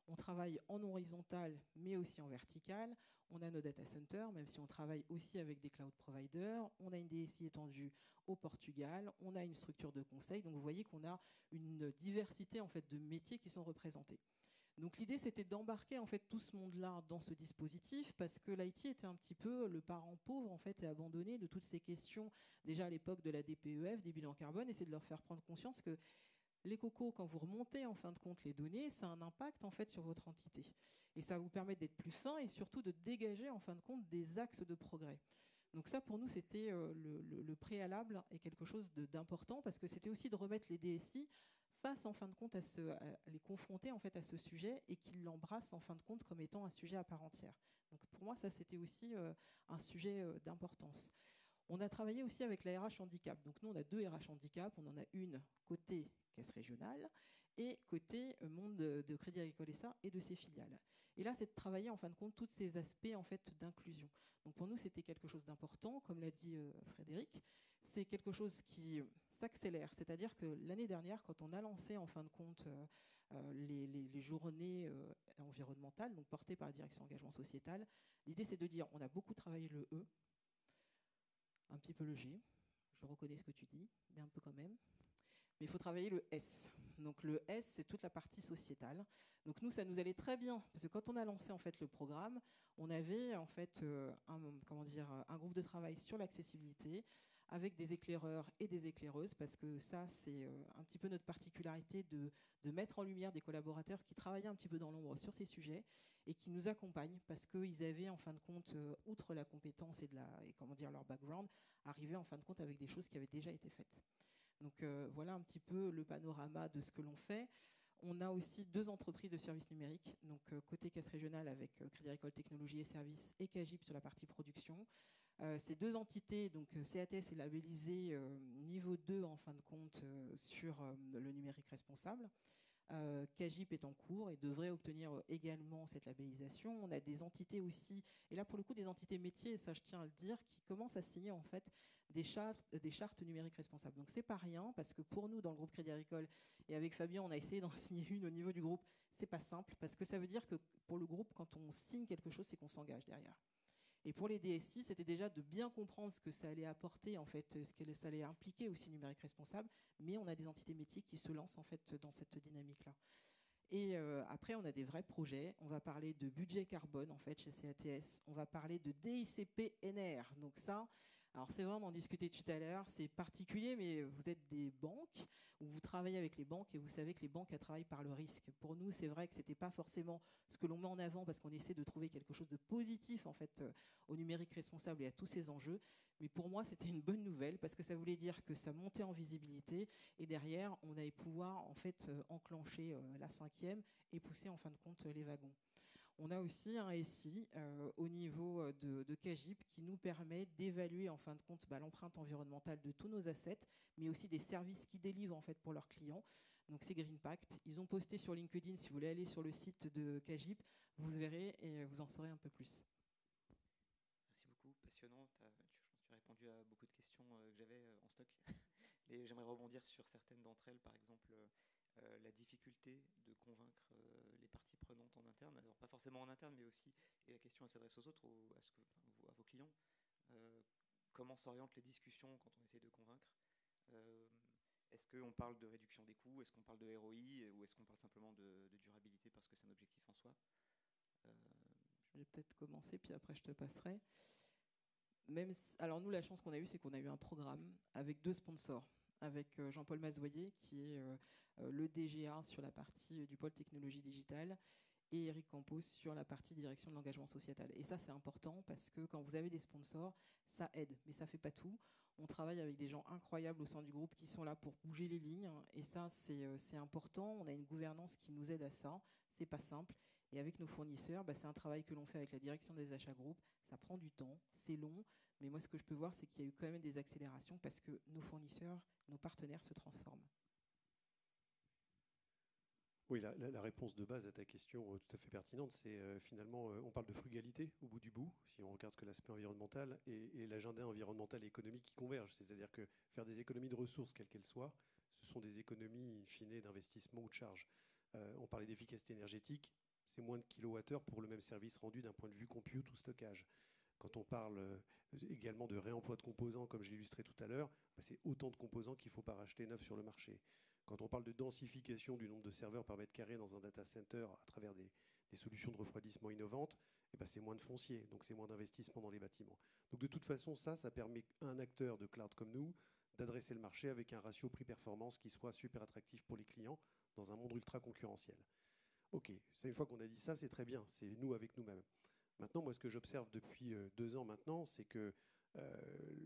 On travaille en horizontal, mais aussi en vertical. On a nos data centers, même si on travaille aussi avec des cloud providers. On a une DSI étendue au Portugal. On a une structure de conseil. Donc vous voyez qu'on a une diversité en fait de métiers qui sont représentés. Donc l'idée, c'était d'embarquer en fait tout ce monde-là dans ce dispositif parce que l'IT était un petit peu le parent pauvre en fait et abandonné de toutes ces questions déjà à l'époque de la DPEF, des bilans carbone, et c'est de leur faire prendre conscience que les cocos, quand vous remontez en fin de compte les données, ça a un impact en fait sur votre entité. Et ça va vous permettre d'être plus fin et surtout de dégager en fin de compte des axes de progrès. Donc ça, pour nous, c'était le préalable et quelque chose d'important parce que c'était aussi de remettre les DSI face en fin de compte à les confronter en fait à ce sujet et qu'ils l'embrassent en fin de compte comme étant un sujet à part entière. Donc pour moi, ça c'était aussi un sujet d'importance. On a travaillé aussi avec la RH handicap. Donc nous, on a deux RH handicap. On en a une côté caisse régionale et côté monde de Crédit Agricole SA et de ses filiales. Et là, c'est de travailler en fin de compte tous ces aspects en fait d'inclusion. Donc pour nous, c'était quelque chose d'important, comme l'a dit Frédéric. C'est quelque chose qui s'accélère. C'est-à-dire que l'année dernière, quand on a lancé en fin de compte les journées environnementales, donc portées par la direction engagement sociétal, l'idée c'est de dire on a beaucoup travaillé le E, un petit peu le G, je reconnais ce que tu dis, mais un peu quand même. Mais il faut travailler le S. Donc le S, c'est toute la partie sociétale. Donc nous, ça nous allait très bien, parce que quand on a lancé en fait le programme, on avait en fait un groupe de travail sur l'accessibilité, avec des éclaireurs et des éclaireuses, parce que ça, c'est un petit peu notre particularité de mettre en lumière des collaborateurs qui travaillaient un petit peu dans l'ombre sur ces sujets et qui nous accompagnent, parce qu'ils avaient en fin de compte, outre la compétence et leur background, arrivé en fin de compte avec des choses qui avaient déjà été faites. Donc voilà un petit peu le panorama de ce que l'on fait. On a aussi deux entreprises de services numériques, donc côté caisse régionale avec Crédit Agricole Technologies et Services et Cagip sur la partie production. Ces deux entités, donc CATS est labellisé niveau 2 en fin de compte sur le numérique responsable. Cagip est en cours et devrait obtenir également cette labellisation. On a des entités aussi, et là pour le coup des entités métiers, ça je tiens à le dire, qui commencent à signer en fait des chartes numériques responsables. Donc c'est pas rien, parce que pour nous dans le groupe Crédit Agricole, et avec Fabien on a essayé d'en signer une au niveau du groupe, c'est pas simple, parce que ça veut dire que pour le groupe, quand on signe quelque chose, c'est qu'on s'engage derrière. Et pour les DSI, c'était déjà de bien comprendre ce que ça allait apporter, en fait, ce que ça allait impliquer aussi le numérique responsable, mais on a des entités métiers qui se lancent en fait dans cette dynamique-là. Et après, on a des vrais projets. On va parler de budget carbone en fait chez CATS. On va parler de DICP-NR. Donc ça, alors c'est vrai, on en discutait tout à l'heure, c'est particulier, mais vous êtes des banques, où vous travaillez avec les banques et vous savez que les banques elles travaillent par le risque. Pour nous, c'est vrai que ce n'était pas forcément ce que l'on met en avant parce qu'on essaie de trouver quelque chose de positif en fait au numérique responsable et à tous ces enjeux. Mais pour moi, c'était une bonne nouvelle parce que ça voulait dire que ça montait en visibilité et derrière, on allait pouvoir en fait enclencher la 5e et pousser en fin de compte les wagons. On a aussi un SI au niveau de Cagip qui nous permet d'évaluer en fin de compte l'empreinte environnementale de tous nos assets, mais aussi des services qu'ils délivrent en fait pour leurs clients. Donc c'est Greenpact. Ils ont posté sur LinkedIn, si vous voulez aller sur le site de Cagip, vous verrez et vous en saurez un peu plus. Merci beaucoup, passionnant. Tu as répondu à beaucoup de questions que j'avais en stock. Et j'aimerais rebondir sur certaines d'entre elles, par exemple la difficulté de convaincre les parties prenantes en interne, alors pas forcément en interne, mais aussi, et la question elle s'adresse aux autres, à vos clients, comment s'orientent les discussions quand on essaie de convaincre est-ce qu'on parle de réduction des coûts, est-ce qu'on parle de ROI, ou est-ce qu'on parle simplement de durabilité parce que c'est un objectif en soi Je vais peut-être commencer, puis après je te passerai. Alors nous, la chance qu'on a eue, c'est qu'on a eu un programme avec 2 sponsors, avec Jean-Paul Mazoyer, qui est le DGA sur la partie du pôle technologie digitale, et Eric Campos sur la partie direction de l'engagement sociétal. Et ça, c'est important parce que quand vous avez des sponsors, ça aide, mais ça ne fait pas tout. On travaille avec des gens incroyables au sein du groupe qui sont là pour bouger les lignes, et ça, c'est important. On a une gouvernance qui nous aide à ça. C'est pas simple. Et avec nos fournisseurs, c'est un travail que l'on fait avec la direction des achats groupes. Ça prend du temps, c'est long, mais moi, ce que je peux voir, c'est qu'il y a eu quand même des accélérations parce que nos fournisseurs, nos partenaires se transforment. Oui, la réponse de base à ta question tout à fait pertinente, c'est finalement, on parle de frugalité au bout du bout, si on regarde que l'aspect environnemental et l'agenda environnemental et économique qui convergent. C'est-à-dire que faire des économies de ressources, quelles qu'elles soient, ce sont des économies in fine d'investissement ou de charge. On parlait d'efficacité énergétique, c'est moins de kilowattheures pour le même service rendu d'un point de vue compute ou stockage. Quand on parle également de réemploi de composants, comme je l'illustrais tout à l'heure, c'est autant de composants qu'il ne faut pas racheter neufs sur le marché. Quand on parle de densification du nombre de serveurs par mètre carré dans un data center à travers des solutions de refroidissement innovantes, c'est moins de foncier, donc c'est moins d'investissement dans les bâtiments. Donc de toute façon, ça permet à un acteur de cloud comme nous d'adresser le marché avec un ratio prix-performance qui soit super attractif pour les clients dans un monde ultra concurrentiel. Ok, une fois qu'on a dit ça, c'est très bien, c'est nous avec nous-mêmes. Maintenant, moi, ce que j'observe depuis 2 ans maintenant, c'est que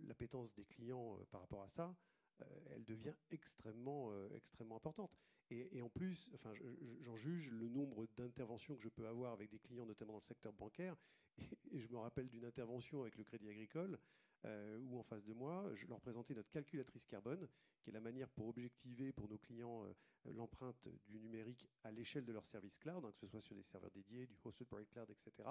l'appétence des clients par rapport à ça, elle devient extrêmement importante. Et en plus, j'en juge le nombre d'interventions que je peux avoir avec des clients, notamment dans le secteur bancaire. Et je me rappelle d'une intervention avec le Crédit Agricole, où en face de moi, je leur présentais notre calculatrice carbone, qui est la manière pour objectiver pour nos clients l'empreinte du numérique à l'échelle de leur service cloud, que ce soit sur des serveurs dédiés, du hosted private cloud, etc.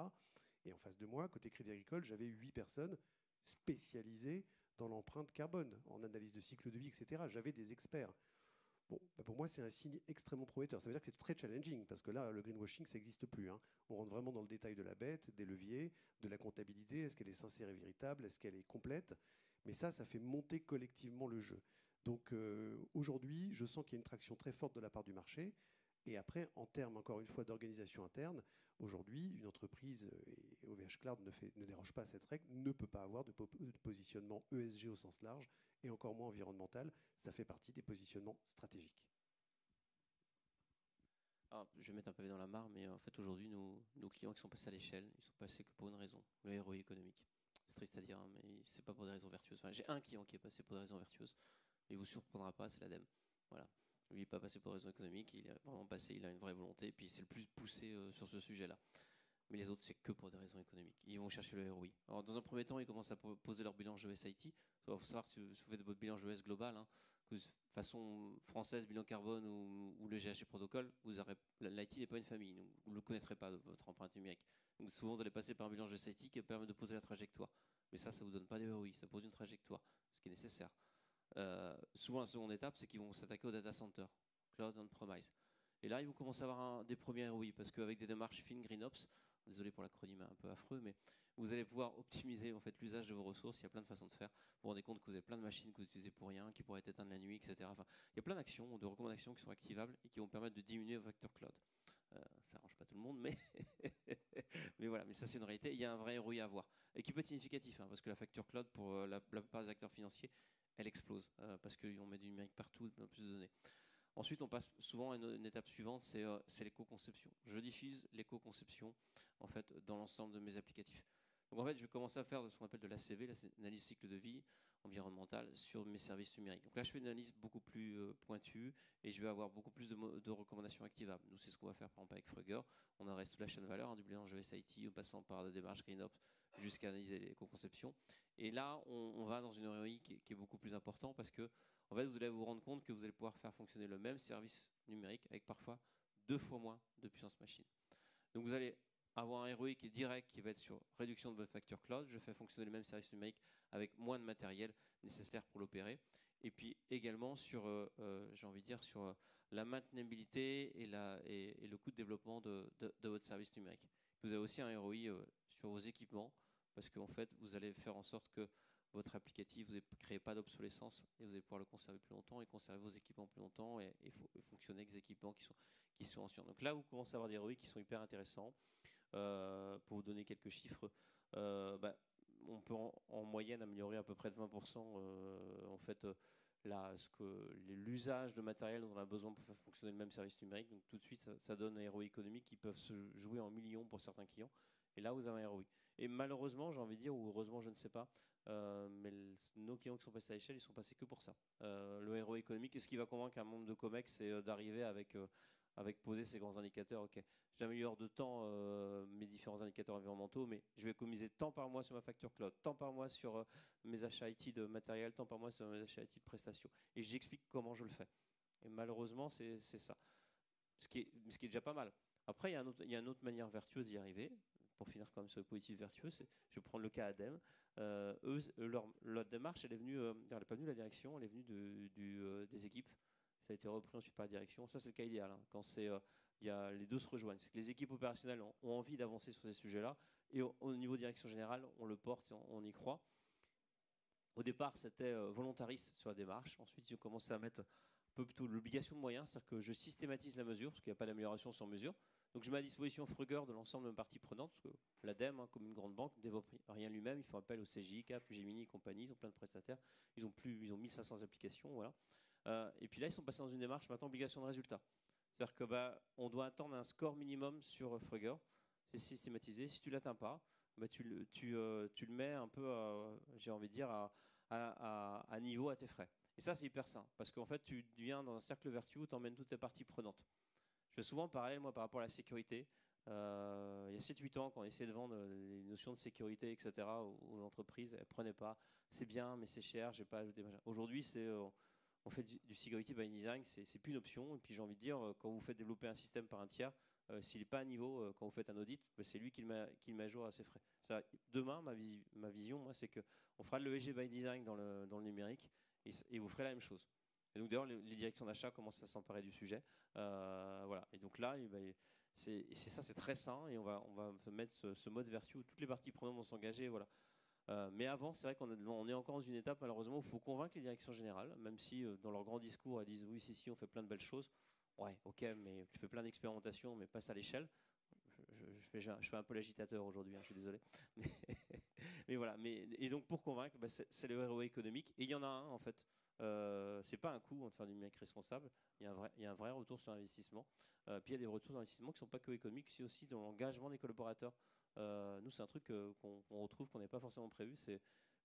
Et en face de moi, côté Crédit Agricole, j'avais 8 personnes spécialisées dans l'empreinte carbone, en analyse de cycle de vie, etc. J'avais des experts. Bon, pour moi, c'est un signe extrêmement prometteur. Ça veut dire que c'est très challenging, parce que là, le greenwashing, ça n'existe plus. On rentre vraiment dans le détail de la bête, des leviers, de la comptabilité. Est-ce qu'elle est sincère et véritable? Est-ce qu'elle est complète? Mais ça fait monter collectivement le jeu. Donc aujourd'hui, je sens qu'il y a une traction très forte de la part du marché. Et après, en termes, encore une fois, d'organisation interne, aujourd'hui, une entreprise, et OVH Cloud ne déroge pas à cette règle, ne peut pas avoir de positionnement ESG au sens large, et encore moins environnemental. Ça fait partie des positionnements stratégiques. Alors, je vais mettre un pavé dans la mare, mais en fait, aujourd'hui, nos clients qui sont passés à l'échelle, ils sont passés que pour une raison, le ROI économique. C'est triste à dire, mais c'est pas pour des raisons vertueuses. Enfin, j'ai un client qui est passé pour des raisons vertueuses, mais il vous surprendra pas, c'est l'ADEME. Voilà. Lui, il n'est pas passé pour des raisons économiques, il est vraiment passé, il a une vraie volonté, et puis c'est le plus poussé sur ce sujet-là. Mais les autres, c'est que pour des raisons économiques. Ils vont chercher le ROI. Alors, dans un premier temps, ils commencent à poser leur bilan GES IT. Il faut savoir si vous faites votre bilan GES global, que façon française, bilan carbone ou le GHG protocole, l'IT n'est pas une famille. Donc vous ne le connaîtrez pas, votre empreinte numérique. Donc souvent, vous allez passer par un bilan GES IT qui permet de poser la trajectoire. Mais ça ne vous donne pas des ROI, ça pose une trajectoire, ce qui est nécessaire. Souvent, la seconde étape, c'est qu'ils vont s'attaquer au data center, cloud on-premise. Et là, ils vont commencer à avoir des premiers ROI, parce qu'avec des démarches fines GreenOps, désolé pour l'acronyme un peu affreux, mais vous allez pouvoir optimiser en fait l'usage de vos ressources. Il y a plein de façons de faire. Vous vous rendez compte que vous avez plein de machines que vous utilisez pour rien, qui pourraient être éteintes la nuit, etc. Enfin, il y a plein d'actions, de recommandations qui sont activables et qui vont permettre de diminuer vos facteurs cloud. Ça n'arrange pas tout le monde, mais mais voilà. Mais ça, c'est une réalité. Il y a un vrai ROI à avoir et qui peut être significatif, parce que la facture cloud pour la plupart des acteurs financiers, elle explose parce qu'on met du numérique partout, plus de données. Ensuite, on passe souvent à une étape suivante, c'est l'éco-conception. Je diffuse l'éco-conception en fait, dans l'ensemble de mes applicatifs. Donc en fait, je vais commencer à faire ce qu'on appelle de l'ACV, l'analyse cycle de vie environnementale, sur mes services numériques. Donc là, je fais une analyse beaucoup plus pointue et je vais avoir beaucoup plus de recommandations activables. Nous, c'est ce qu'on va faire par exemple avec Frugger. On adresse toute la chaîne de valeur, du bilan GES IT, en passant par la démarche GreenOps jusqu'à analyser l'éco-conception. Et là, on va dans une ROI qui est beaucoup plus important parce que en fait, vous allez vous rendre compte que vous allez pouvoir faire fonctionner le même service numérique avec parfois 2 fois moins de puissance machine. Donc vous allez avoir un ROI qui est direct, qui va être sur réduction de votre facture cloud. Je fais fonctionner le même service numérique avec moins de matériel nécessaire pour l'opérer. Et puis également sur, j'ai envie de dire, sur la maintenabilité et le coût de développement de votre service numérique. Vous avez aussi un ROI sur vos équipements parce qu'en fait, vous allez faire en sorte que votre applicatif, vous ne créez pas d'obsolescence et vous allez pouvoir le conserver plus longtemps et conserver vos équipements plus longtemps et fonctionner avec des équipements qui sont anciens. Donc là, vous commencez à avoir des ROI qui sont hyper intéressants. Pour vous donner quelques chiffres, on peut en moyenne améliorer à peu près de 20% en fait l'usage de matériel dont on a besoin pour faire fonctionner le même service numérique. Donc tout de suite, ça donne un ROI économique qui peuvent se jouer en millions pour certains clients. Et là, vous avez un ROI. Et malheureusement, j'ai envie de dire, ou heureusement, je ne sais pas, mais nos clients qui sont passés à l'échelle, ils sont passés que pour ça. Le ROI économique, et ce qui va convaincre un membre de COMEX, c'est d'arriver avec poser ces grands indicateurs. Ok, j'améliore de temps mes différents indicateurs environnementaux, mais je vais économiser tant par mois sur ma facture cloud, tant par mois sur mes achats IT de matériel, tant par mois sur mes achats IT de prestations. Et j'explique comment je le fais. Et malheureusement, c'est ça. ce qui est déjà pas mal. Après, il y a une autre manière vertueuse d'y arriver. Pour finir quand même sur le positif vertueux, je vais prendre le cas ADEME. Leur démarche, elle n'est pas venue de la direction, elle est venue des équipes. Ça a été repris ensuite par la direction. Ça, c'est le cas idéal. Hein, quand les deux se rejoignent. C'est que les équipes opérationnelles ont envie d'avancer sur ces sujets-là. Et au niveau direction générale, on le porte, on y croit. Au départ, c'était volontariste sur la démarche. Ensuite, ils ont commencé à mettre un peu plutôt l'obligation de moyens. C'est-à-dire que je systématise la mesure, parce qu'il n'y a pas d'amélioration sans mesure. Donc, je mets à disposition Frugger de l'ensemble de mes parties prenantes, parce que l'ADEME, hein, comme une grande banque, ne développe rien lui-même. Ils font appel au CGI, CAP, Gemini et compagnie. Ils ont plein de prestataires. Ils ont 1500 applications. Voilà. Et puis là, ils sont passés dans une démarche maintenant obligation de résultat. C'est-à-dire que on doit attendre un score minimum sur Frugger. C'est systématisé. Si tu ne l'atteins pas, tu le mets un peu, j'ai envie de dire, à niveau à tes frais. Et ça, c'est hyper sain. Parce qu'en fait, tu viens dans un cercle vertueux où tu emmènes toutes tes parties prenantes. Je fais souvent le parallèle, moi, par rapport à la sécurité. Il y a 7-8 ans, quand on essayait de vendre des notions de sécurité, etc., aux entreprises, elles ne prenaient pas. C'est bien, mais c'est cher, je n'ai pas ajouté. Aujourd'hui, on fait du security by design, c'est plus une option. Et puis j'ai envie de dire, quand vous faites développer un système par un tiers, s'il n'est pas à niveau, quand vous faites un audit, c'est lui qui le met à jour à ses frais. Ça, demain, ma vision, moi, c'est qu'on fera de l'ESG by design dans le numérique et vous ferez la même chose. Et donc d'ailleurs, les directions d'achat commencent à s'emparer du sujet. Voilà. Et donc là, c'est très sain et on va mettre ce mode vertueux où toutes les parties prenantes vont s'engager. Voilà. Mais avant, c'est vrai qu'on est encore dans une étape, malheureusement, où il faut convaincre les directions générales, même si dans leur grand discours, elles disent oui, si, on fait plein de belles choses. Ouais, ok, mais tu fais plein d'expérimentations, mais passe à l'échelle. Je fais un peu l'agitateur aujourd'hui, hein, je suis désolé. Mais voilà. Et donc, pour convaincre, c'est le ROI économique. Et il y en a un, en fait. C'est pas un coût de faire du numérique responsable. Il y a un vrai retour sur investissement. Puis il y a des retours d'investissement qui ne sont pas que économiques, c'est aussi dans l'engagement des collaborateurs. Nous, c'est un truc qu'on retrouve, qu'on n'est pas forcément prévu.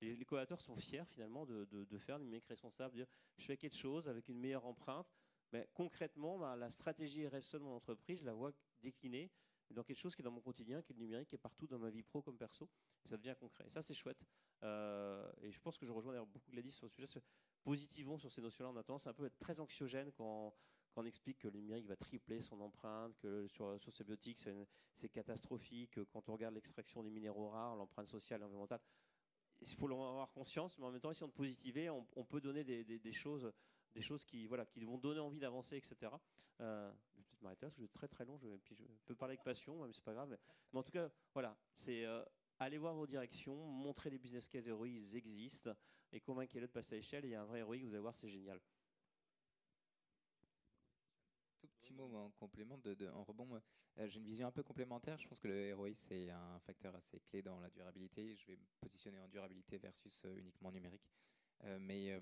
Les collaborateurs sont fiers finalement de faire du numérique responsable. Dire, je fais quelque chose avec une meilleure empreinte. Mais concrètement, la stratégie RSE de mon entreprise, je la vois déclinée dans quelque chose qui est dans mon quotidien, qui est le numérique, qui est partout dans ma vie pro comme perso. Et ça devient concret. Et ça, c'est chouette. Et je pense que je rejoins d'ailleurs beaucoup Gladys sur le sujet. Positivons sur ces notions-là. On a tendance à un peu être très anxiogène quand on explique que le numérique va tripler son empreinte, que sur ces biotiques, c'est catastrophique. Quand on regarde l'extraction des minéraux rares, l'empreinte sociale et environnementale, il faut en avoir conscience. Mais en même temps, si on est positivé, on peut donner des choses qui vont donner envie d'avancer, etc. Je vais peut-être m'arrêter là, parce que je suis très très long. Puis je peux parler avec passion, mais c'est pas grave. Mais en tout cas, voilà, c'est allez voir vos directions, montrer des business case ROI, ils existent, et convaincez-le de passer à l'échelle. Et il y a un vrai ROI, vous allez voir, c'est génial. Tout petit mot en complément, en rebond, j'ai une vision un peu complémentaire. Je pense que le ROI, c'est un facteur assez clé dans la durabilité. Je vais me positionner en durabilité versus uniquement numérique. Mais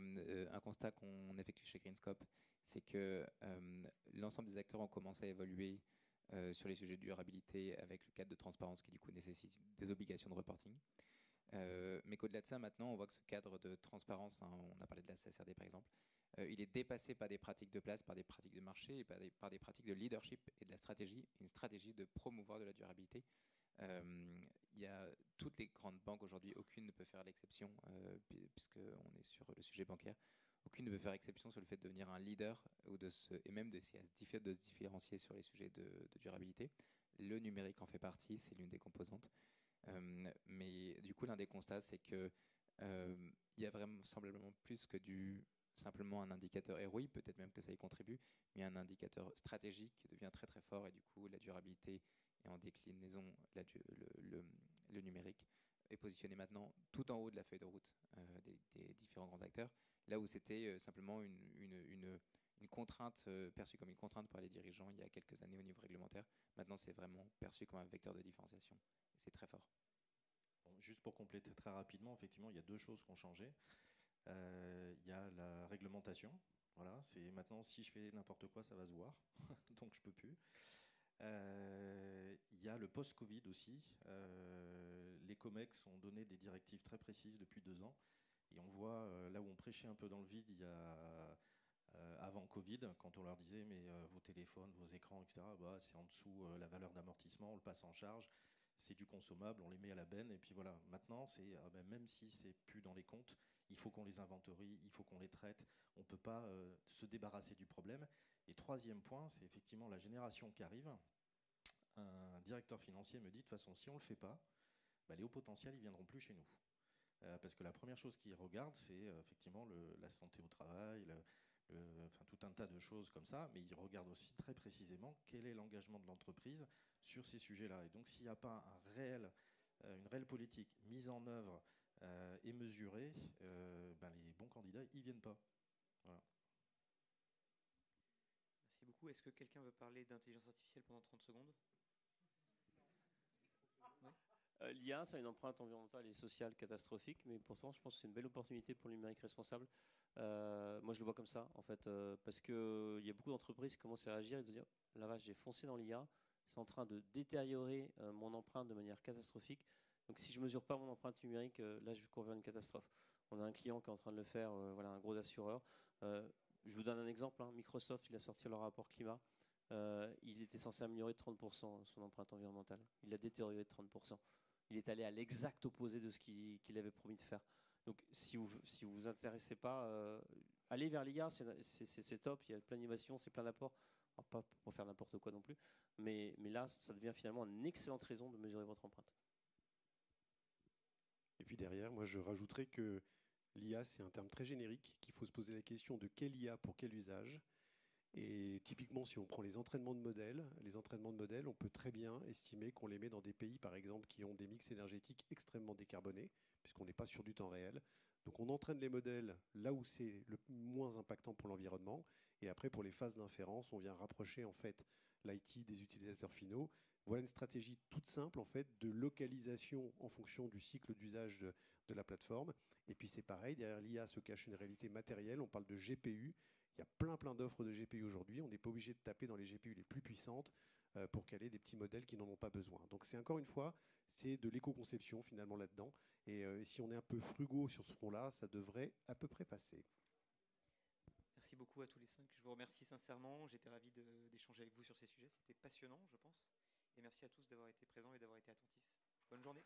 un constat qu'on effectue chez Greenscope, c'est que l'ensemble des acteurs ont commencé à évoluer sur les sujets de durabilité avec le cadre de transparence qui du coup nécessite des obligations de reporting. Mais qu'au-delà de ça, maintenant, on voit que ce cadre de transparence, hein, on a parlé de la CSRD par exemple, il est dépassé par des pratiques de place, par des pratiques de marché et par des pratiques de leadership et de la stratégie, une stratégie de promouvoir de la durabilité. Il y a toutes les grandes banques aujourd'hui, aucune ne peut faire l'exception, puisqu'on est sur le sujet bancaire, aucune ne peut faire exception sur le fait de devenir un leader et même de se différencier sur les sujets de durabilité. Le numérique en fait partie, c'est l'une des composantes. Mais du coup, l'un des constats, c'est que il y a vraiment sembleusement plus que simplement un indicateur ROI, peut-être même que ça y contribue, mais un indicateur stratégique qui devient très très fort, et du coup la durabilité et en déclinaison le numérique est positionné maintenant tout en haut de la feuille de route des différents grands acteurs, là où c'était simplement une contrainte perçue comme une contrainte par les dirigeants il y a quelques années au niveau réglementaire. Maintenant c'est vraiment perçu comme un vecteur de différenciation. C'est très fort. Bon, juste pour compléter très rapidement, effectivement, il y a deux choses qui ont changé. Il y a la réglementation. Voilà, c'est maintenant si je fais n'importe quoi, ça va se voir, donc je peux plus. Il y a le post-Covid aussi. Les COMEX ont donné des directives très précises depuis 2 ans. Et on voit là où on prêchait un peu dans le vide il y a avant Covid, quand on leur disait mais vos téléphones, vos écrans, etc., c'est en dessous la valeur d'amortissement, on le passe en charge, c'est du consommable, on les met à la benne, et puis voilà. Maintenant, c'est même si c'est plus dans les comptes, il faut qu'on les inventorie, il faut qu'on les traite, on ne peut pas se débarrasser du problème. Et troisième point, c'est effectivement la génération qui arrive. Un directeur financier me dit, de toute façon, si on ne le fait pas, les hauts potentiels, ils ne viendront plus chez nous. Parce que la première chose qu'ils regardent, c'est effectivement la santé au travail, enfin, tout un tas de choses comme ça, mais ils regardent aussi très précisément quel est l'engagement de l'entreprise sur ces sujets-là. Et donc, s'il n'y a pas une réelle politique mise en œuvre et mesurée, les bons candidats, ils ne viennent pas. Voilà. Merci beaucoup. Est-ce que quelqu'un veut parler d'intelligence artificielle pendant 30 secondes? L'IA, ça a une empreinte environnementale et sociale catastrophique, mais pourtant, je pense que c'est une belle opportunité pour le numérique responsable. Moi, je le vois comme ça, en fait, parce qu'il y a beaucoup d'entreprises qui commencent à réagir et de dire, la vache, j'ai foncé dans l'IA, c'est en train de détériorer mon empreinte de manière catastrophique. Donc, si je ne mesure pas mon empreinte numérique, là, je vais courir vers une catastrophe. On a un client qui est en train de le faire, voilà, un gros assureur. Je vous donne un exemple, hein. Microsoft, il a sorti leur rapport climat. Il était censé améliorer de 30% son empreinte environnementale. Il a détérioré de 30%. Il est allé à l'exact opposé de ce qu'il avait promis de faire. Donc, si vous intéressez pas, allez vers l'IA, c'est top. Il y a plein d'innovations, c'est plein d'apports. Pas pour faire n'importe quoi non plus, mais là, ça devient finalement une excellente raison de mesurer votre empreinte. Et puis derrière, moi, je rajouterais que l'IA, c'est un terme très générique, qu'il faut se poser la question de quelle IA pour quel usage. Et typiquement, si on prend les entraînements de modèles, on peut très bien estimer qu'on les met dans des pays, par exemple, qui ont des mix énergétiques extrêmement décarbonés, puisqu'on n'est pas sur du temps réel. Donc on entraîne les modèles là où c'est le moins impactant pour l'environnement. Et après, pour les phases d'inférence, on vient rapprocher en fait l'IT des utilisateurs finaux. Voilà une stratégie toute simple en fait de localisation en fonction du cycle d'usage de la plateforme. Et puis c'est pareil, derrière l'IA se cache une réalité matérielle. On parle de GPU. Il y a plein d'offres de GPU aujourd'hui. On n'est pas obligé de taper dans les GPU les plus puissantes pour caler des petits modèles qui n'en ont pas besoin. Donc c'est encore une fois, c'est de l'éco-conception finalement là-dedans. Et si on est un peu frugaux sur ce front-là, ça devrait à peu près passer. Merci beaucoup à tous les 5. Je vous remercie sincèrement. J'étais ravi d'échanger avec vous sur ces sujets. C'était passionnant, je pense. Et merci à tous d'avoir été présents et d'avoir été attentifs. Bonne journée.